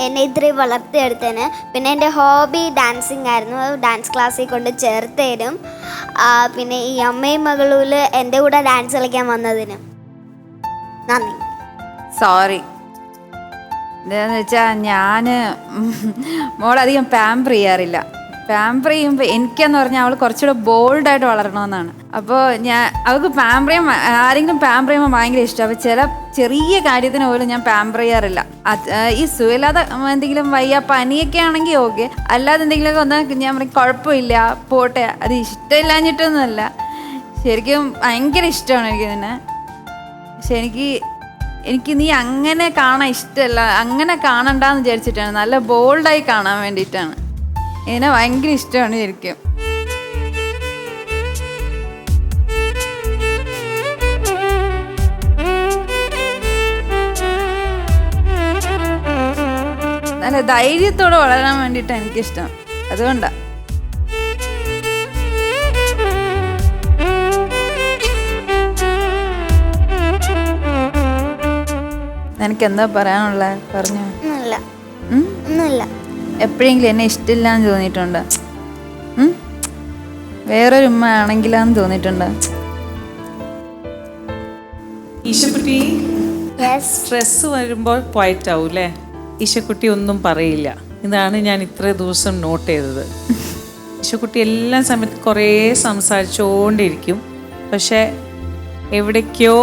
എന്നെ ഇത്രയും വളർത്തിയെടുത്തതിന്. പിന്നെ എൻ്റെ ഹോബി ഡാൻസിങ് ആയിരുന്നു. ഡാൻസ് ക്ലാസ്സിൽ കൊണ്ട് ചേർത്തതിനും പിന്നെ ഈ അമ്മയും മകളൂല് എൻ്റെ കൂടെ ഡാൻസ് കളിക്കാൻ വന്നതിനും നന്ദി. സോറി. എന്താണെന്ന് വെച്ചാൽ ഞാൻ മോളധികം പാമ്പർ ചെയ്യാറില്ല. പാമ്പർ ചെയ്യുമ്പോൾ എനിക്കെന്ന് പറഞ്ഞാൽ അവൾ കുറച്ചുകൂടെ ബോൾഡായിട്ട് വളരണമെന്നാണ്. അപ്പോൾ അവൾക്ക് പാമ്പർ ചെയ്യാൻ ആരെങ്കിലും പാമ്പർ ചെയ്യുമ്പോൾ ഭയങ്കര ഇഷ്ടം. അപ്പോൾ ചില ചെറിയ കാര്യത്തിന് പോലും ഞാൻ പാമ്പർ ചെയ്യാറില്ല. ഈ സുഖമില്ലാതെ എന്തെങ്കിലും വയ്യ പനിയൊക്കെ ആണെങ്കിൽ ഓക്കെ, അല്ലാതെ എന്തെങ്കിലുമൊക്കെ വന്നാൽ ഞാൻ പറയും കുഴപ്പമില്ല പോട്ടെ. അത് ഇഷ്ടമില്ലാഞ്ഞിട്ടൊന്നുമല്ല, ശരിക്കും ഭയങ്കര ഇഷ്ടമാണ് എനിക്ക് തന്നെ. പക്ഷെ എനിക്ക് നീ അങ്ങനെ കാണാൻ ഇഷ്ടമല്ല, അങ്ങനെ കാണണ്ടെന്ന് വിചാരിച്ചിട്ടാണ്, നല്ല ബോൾഡായി കാണാൻ വേണ്ടിയിട്ടാണ്. എന്നെ ഭയങ്കര ഇഷ്ടമാണ് ശരിക്കും. നല്ല ധൈര്യത്തോടെ വളരാൻ വേണ്ടിയിട്ടാണ് എനിക്കിഷ്ടം. അതുകൊണ്ടാണ്. എനിക്ക് എന്താ പറയാനുള്ളത് പറഞ്ഞു? ഒന്നുമില്ല. എപ്പോഴെങ്കിലും എന്നെ ഇഷ്ടമില്ലാന്ന് തോന്നിയിട്ടുണ്ടോ? വേറൊരു ഉമ്മ ആണെങ്കിലാന്ന് തോന്നിയിട്ടുണ്ടോ? ഈശക്കുട്ടി സ്ട്രെസ് വരുമ്പോൾ ക്വയറ്റ് ആവും അല്ലേ? ഈശക്കുട്ടി ഒന്നും പറയില്ല. ഇതാണ് ഞാൻ ഇത്ര ദിവസം നോട്ട് ചെയ്തത്. ഈശക്കുട്ടി എല്ലാ സമയത്തും കുറേ സംസാരിച്ചുകൊണ്ടിരിക്കും. പക്ഷെ എവിടേക്കോ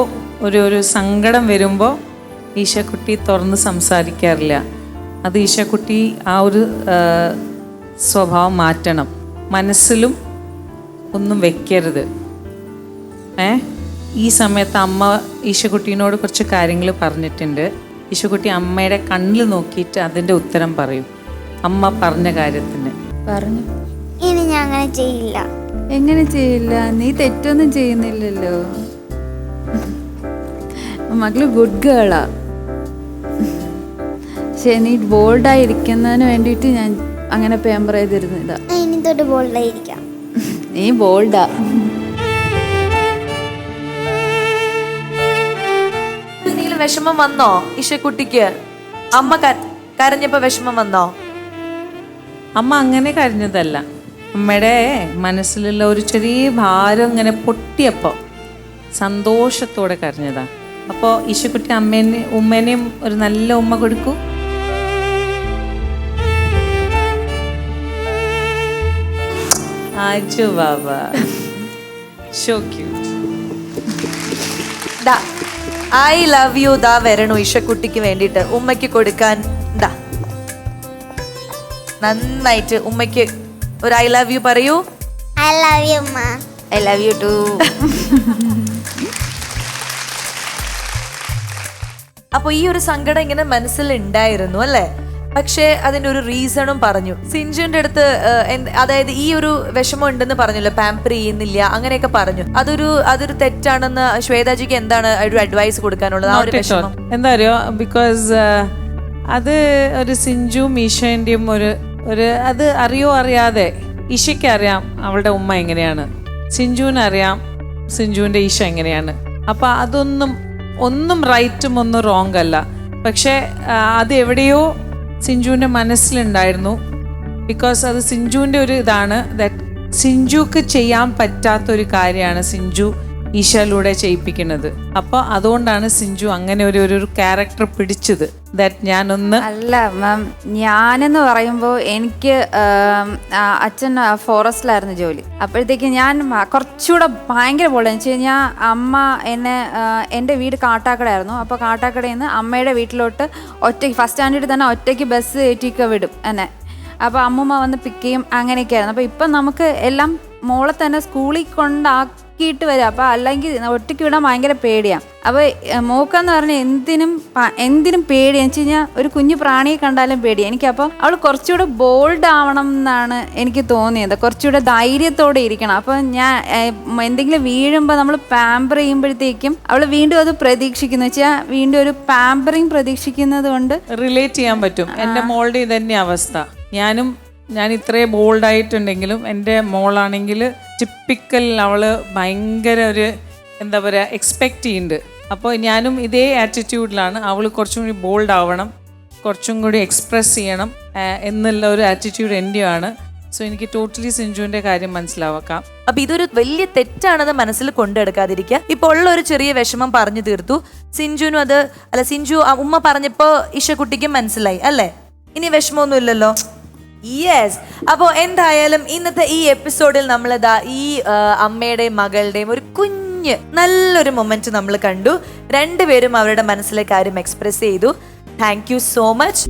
ഒരു സങ്കടം വരുമ്പോൾ ഈശക്കുട്ടി തുറന്ന് സംസാരിക്കാറില്ല. അത് ഈശക്കുട്ടി ആ ഒരു സ്വഭാവം മാറ്റണം. മനസ്സിലും ഒന്നും വെക്കരുത്. ഈ സമയത്ത് അമ്മ ഈശക്കുട്ടീനോട് കുറച്ച് കാര്യങ്ങൾ പറഞ്ഞിട്ടുണ്ട്. ഈശക്കുട്ടി അമ്മയുടെ കണ്ണിൽ നോക്കിയിട്ട് അതിൻ്റെ ഉത്തരം പറയും. അമ്മ പറഞ്ഞ കാര്യത്തിന് പറഞ്ഞു. ഇനി ഞാൻ അങ്ങനെ ചെയ്യില്ല. എങ്ങനെ ചെയ്യില്ല? നീ തെറ്റൊന്നും ചെയ്യുന്നില്ലല്ലോ. മകള് ഗുഡ് ഗേളാ. പക്ഷെ നീ ബോൾഡായിരിക്കുന്നതിന് വേണ്ടിയിട്ട് ഞാൻ അങ്ങനെ പേമ്പർ ചെയ്തിരുന്നില്ല. ഇനി തൊട്ട് ബോൾഡായിരിക്കാം. നീ ബോൾഡാ. എന്തെങ്കിലും വിഷമം വന്നോ ഈശക്കുട്ടിക്ക്? അമ്മ കരഞ്ഞപ്പോ വിഷമം വന്നോ? അമ്മ അങ്ങനെ കരഞ്ഞതല്ല. അമ്മയുടെ മനസ്സിലുള്ള ഒരു ചെറിയ ഭാരം ഇങ്ങനെ പൊട്ടിയപ്പോൾ സന്തോഷത്തോടെ കരഞ്ഞതാ. അപ്പോൾ ഈശക്കുട്ടി ഉമ്മേനെയും ഒരു നല്ല ഉമ്മ കൊടുക്കൂ. Aju Baba, so cute. I love you ദാ വരണു ഈശക്കുട്ടിക്ക് വേണ്ടിയിട്ട് ഉമ്മയ്ക്ക് കൊടുക്കാൻ. നന്നായിട്ട് ഉമ്മയ്ക്ക് ഒരു ഐ ലവ് യു പറയൂ. ഐ ലവ് യു അമ്മ. I love you too. അപ്പൊ ഈ ഒരു സങ്കടം ഇങ്ങനെ മനസ്സിൽ ഉണ്ടായിരുന്നു അല്ലേ? പക്ഷെ അതിന്റെ ഒരു റീസണും പറഞ്ഞു. സിഞ്ചുവിന്റെ അടുത്ത് അതായത് ഈ ഒരു വിഷമം ഉണ്ടെന്ന് പറഞ്ഞല്ലോ, പാമ്പർ ചെയ്യുന്നില്ല അങ്ങനെയൊക്കെ പറഞ്ഞു. അതൊരു തെറ്റാണെന്ന് ശ്വേതാജിക്ക് എന്താണ് ഒരു അഡ്വൈസ് കൊടുക്കാനുള്ളത്? ആ ഒരു വിഷമം എന്താ അറിയോ? ബിക്കോസ് അത് ഒരു സിഞ്ചുവും ഈശോന്റെയും ഒരു അത് അറിയോ അറിയാതെ ഈശയ്ക്ക് അറിയാം അവളുടെ ഉമ്മ എങ്ങനെയാണ്, സിഞ്ചുവിനറിയാം സിഞ്ചുവിന്റെ ഈശ എങ്ങനെയാണ്. അപ്പൊ ഒന്നും റൈറ്റും ഒന്നും റോങ് അല്ല. പക്ഷെ അത് എവിടെയോ സിഞ്ചുവിൻ്റെ മനസ്സിലുണ്ടായിരുന്നു. ബിക്കോസ് അത് സിഞ്ചുവിൻ്റെ ഒരു ഇതാണ്. ദാറ്റ് സിഞ്ചുക്ക് ചെയ്യാൻ പറ്റാത്തൊരു കാര്യമാണ് സിഞ്ചു ഈശയിലൂടെ ചെയ്യിപ്പിക്കുന്നത്. അപ്പോൾ അതുകൊണ്ടാണ് സിഞ്ചു അങ്ങനെ ഒരു ക്യാരക്ടർ പിടിച്ചത്. ദാറ്റ് ഞാനൊന്ന് അല്ല മാം, ഞാനെന്ന് പറയുമ്പോൾ എനിക്ക് അച്ഛൻ ഫോറസ്റ്റിലായിരുന്നു ജോലി. അപ്പോഴത്തേക്ക് ഞാൻ കുറച്ചുകൂടെ ഭയങ്കര ബോൾഡ് എന്ന് വെച്ച് കഴിഞ്ഞാൽ അമ്മ എൻ്റെ വീട് കാട്ടാക്കടയായിരുന്നു. അപ്പോൾ കാട്ടാക്കടയിൽ നിന്ന് അമ്മയുടെ വീട്ടിലോട്ട് ഒറ്റയ്ക്ക് ഫസ്റ്റ് സ്റ്റാൻഡേർഡിൽ തന്നെ ഒറ്റയ്ക്ക് ബസ് കയറ്റിയൊക്കെ വിടും എന്നെ. അപ്പോൾ അമ്മൂമ്മ വന്ന് പിക്ക് ചെയ്യും, അങ്ങനെയൊക്കെയായിരുന്നു. അപ്പോൾ ഇപ്പം നമുക്ക് എല്ലാം മോളെ തന്നെ സ്കൂളിൽ കൊണ്ടാക്കിയിട്ട് വരിക. അപ്പോൾ അല്ലെങ്കിൽ ഒറ്റയ്ക്ക് വിടാൻ ഭയങ്കര പേടിയാണ്. അപ്പോൾ മോക്കെന്ന് പറഞ്ഞാൽ എന്തിനും പേടിയാന്ന് വെച്ച് കഴിഞ്ഞാൽ ഒരു കുഞ്ഞു പ്രാണിയെ കണ്ടാലും പേടിയാണ് എനിക്കപ്പോൾ. അവൾ കുറച്ചുകൂടെ ബോൾഡ് ആവണം എന്നാണ് എനിക്ക് തോന്നിയത്, കുറച്ചുകൂടെ ധൈര്യത്തോടെ ഇരിക്കണം. അപ്പോൾ ഞാൻ എന്തെങ്കിലും വീഴുമ്പോൾ നമ്മൾ പാമ്പർ ചെയ്യുമ്പോഴത്തേക്കും അവൾ വീണ്ടും അത് പ്രതീക്ഷിക്കുന്നു വെച്ചാൽ വീണ്ടും ഒരു പാമ്പറിങ് പ്രതീക്ഷിക്കുന്നത് കൊണ്ട് റിലേറ്റ് ചെയ്യാൻ പറ്റും. എൻ്റെ മോളുടെ ഇതന്നെ അവസ്ഥ. ഞാൻ ഇത്രയും ബോൾഡായിട്ടുണ്ടെങ്കിലും എൻ്റെ മോളാണെങ്കിൽ ടിപ്പിക്കൽ അവൾ ഭയങ്കര ഒരു എന്താ പറയുക എക്സ്പെക്റ്റ് ചെയ്യുന്നുണ്ട്. അപ്പോൾ ഞാനും ഇതേ ആറ്റിറ്റ്യൂഡിലാണ്. അവൾ കുറച്ചും കൂടി ബോൾഡ് ആവണം, കുറച്ചും കൂടി എക്സ്പ്രസ് ചെയ്യണം എന്നുള്ള ഒരു ആറ്റിറ്റ്യൂഡ് എൻ്റെയാണ്. സോ എനിക്ക് ടോട്ടലി സിഞ്ചുവിൻ്റെ കാര്യം മനസ്സിലാവാം. അപ്പൊ ഇതൊരു വലിയ തെറ്റാണെന്ന് മനസ്സിൽ കൊണ്ടെടുക്കാതിരിക്കുക. ഇപ്പൊ ഉള്ള ഒരു ചെറിയ വിഷമം പറഞ്ഞു തീർത്തു. സിഞ്ചുവിനും അത് അല്ല, സിഞ്ചു ഉമ്മ പറഞ്ഞപ്പോ ഇഷക്കുട്ടിക്കും മനസ്സിലായി അല്ലേ? ഇനി വിഷമമൊന്നും ഇല്ലല്ലോ. യെസ്. അപ്പോൾ എന്തായാലും ഇന്നത്തെ ഈ എപ്പിസോഡിൽ നമ്മളിതാ ഈ അമ്മയുടെയും മകളുടെയും ഒരു കുഞ്ഞ് നല്ലൊരു മൊമെന്റ് നമ്മൾ കണ്ടു. രണ്ടുപേരും അവരുടെ മനസ്സിലെ കാര്യം എക്സ്പ്രസ് ചെയ്തു. Thank you so much.